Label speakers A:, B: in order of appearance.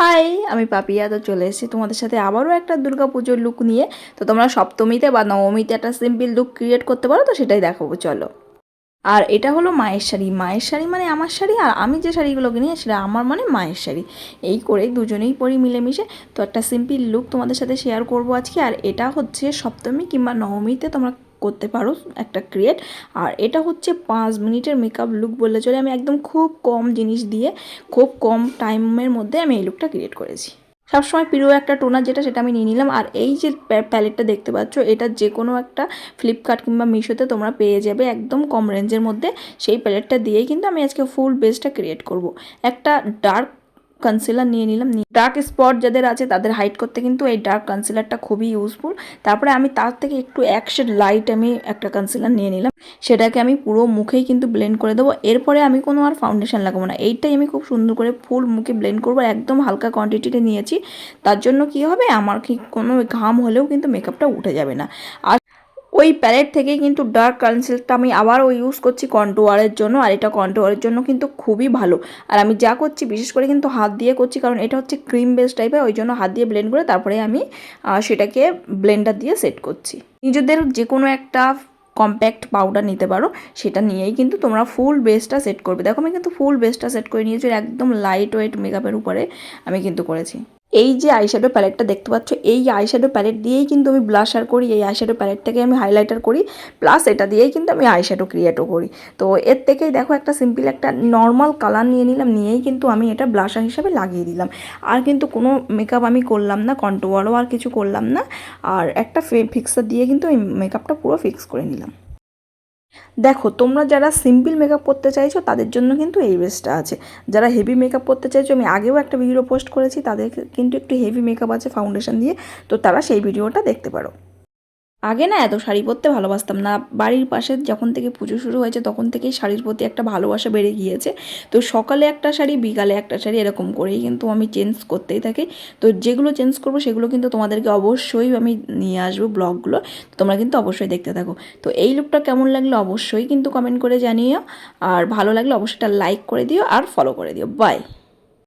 A: High, আমি পাপিয়া। তো চলে এসেছি তোমাদের সাথে আবারও একটা দুর্গাপুজোর লুক নিয়ে। তো তোমরা সপ্তমীতে বা নবমীতে একটা সিম্পল লুক ক্রিয়েট করতে পারো, তো সেটাই দেখাবো চলো। আর এটা হলো মায়ের শাড়ি। মায়ের শাড়ি মানে আমার শাড়ি, আর আমি যে শাড়িগুলো কিনি সেটা আমার মানে মায়ের শাড়ি। এই করে দুজনেই পরি মিলেমিশে। তো একটা সিম্পল লুক তোমাদের সাথে শেয়ার করব আজকে। আর এটা হচ্ছে সপ্তমী কিংবা নবমীতে তোমরা করতে পারো একটা ক্রিয়েট। আর এটা হচ্ছে 5 মিনিটের মেকআপ লুক বললে চলে। আমি একদম খুব কম জিনিস দিয়ে খুব কম টাইমের মধ্যে আমি এই লুকটা ক্রিয়েট করেছি। সবসময় প্রিয় একটা টোনার সেটা আমি নিয়ে নিলাম। আর এই যে প্যালেটটা দেখতে পাচ্ছ, এটা যে কোনো একটা ফ্লিপকার্ট কিংবা মিশোতে তোমরা পেয়ে যাবে একদম কম রেঞ্জের মধ্যে। সেই প্যালেটটা দিয়েই কিন্তু আমি আজকে ফুল বেসটা ক্রিয়েট করব। একটা ডার্ক কনসিলার নিয়ে নিলাম। ডার্ক স্পট যাদের আছে তাদের হাইড করতে কিন্তু এই ডার্ক কনসিলারটা খুবই ইউজফুল। তারপরে আমি তার থেকে একটু এক শেড লাইট আমি একটা কনসিলার নিয়ে নিলাম। সেটাকে আমি পুরো মুখেই কিন্তু ব্লেন্ড করে দেবো। এরপরে আমি কোনো আর ফাউন্ডেশন লাগাবো না। এইটাই আমি খুব সুন্দর করে ফুল মুখে ব্লেন্ড করবো। একদম হালকা কোয়ান্টিটিতে নিয়েছি। তার জন্য কি হবে, আমার কি কোনো ঘাম হলেও কিন্তু মেকআপটা উঠে যাবে না। আর ওই প্যালেট থেকেই কিন্তু ডার্ক কনসিলারটা আমি আবারও ইউজ করছি কন্ট্রোয়ারের জন্য। আর এটা কন্ট্রোয়ারের জন্য কিন্তু খুবই ভালো। আর আমি যা করছি বিশেষ করে কিন্তু হাত দিয়ে করছি, কারণ এটা হচ্ছে ক্রিম বেস টাইপের, ওই জন্য হাত দিয়ে ব্লেন্ড করে তারপরে আমি সেটাকে ব্লেন্ডার দিয়ে সেট করছি। নিজেদের যে কোনো একটা কম্প্যাক্ট পাউডার নিতে পারো, সেটা নিয়েই কিন্তু তোমরা ফুল বেসটা সেট করবে। দেখো আমি কিন্তু ফুল বেসটা সেট করে নিয়েছি একদম লাইট ওয়েট মেকআপের উপরে আমি কিন্তু করেছি। এই যে আইশ্যাডো প্যালেটটা দেখতে পাচ্ছ, এই আইশ্যাডো প্যালেট দিয়েই কিন্তু আমি ব্লাশার করি। এই আইশ্যাডো প্যালেট থেকে আমি হাইলাইটার করি, প্লাস এটা দিয়েই কিন্তু আমি আইশ্যাডো ক্রিয়েটও করি। তো এর থেকেই দেখো একটা সিম্পল একটা নর্মাল কালার নিয়ে নিলাম, নিয়েই কিন্তু আমি এটা ব্লাশার হিসাবে লাগিয়ে দিলাম। আর কিন্তু কোনো মেকআপ আমি করলাম না, কন্ট্রোয়ারও আর কিছু করলাম না। আর একটা ফিক্সার দিয়ে কিন্তু আমি মেকআপটা পুরো ফিক্স করে নিলাম। দেখো, তোমরা যারা সিম্পল মেকআপ করতে চাইছো তাদের জন্য কিন্তু এই বেসটা আছে। যারা হেভি মেকআপ করতে চাইছো, আমি আগেও একটা ভিডিও পোস্ট করেছি, তাদের কিন্তু একটু হেভি মেকআপ আছে ফাউন্ডেশন দিয়ে, তো তারা সেই ভিডিওটা দেখতে পারো। আগে না এত শাড়ি পরতে ভালোবাসতাম না। বাড়ির পাশে যখন থেকে পুজো শুরু হয়েছে তখন থেকেই শাড়ির প্রতি একটা ভালোবাসা বেড়ে গিয়েছে। তো সকালে একটা শাড়ি, বিকালে একটা শাড়ি, এরকম করেই কিন্তু আমি চেঞ্জ করতেই থাকি। তো যেগুলো চেঞ্জ করবো সেগুলো কিন্তু তোমাদেরকে অবশ্যই আমি নিয়ে আসবো ব্লগগুলো, তোমরা কিন্তু অবশ্যই দেখতে থাকো। তো এই লুকটা কেমন লাগলো অবশ্যই কিন্তু কমেন্ট করে জানিও। আর ভালো লাগলে অবশ্যই একটা লাইক করে দিও আর ফলো করে দিও। বাই।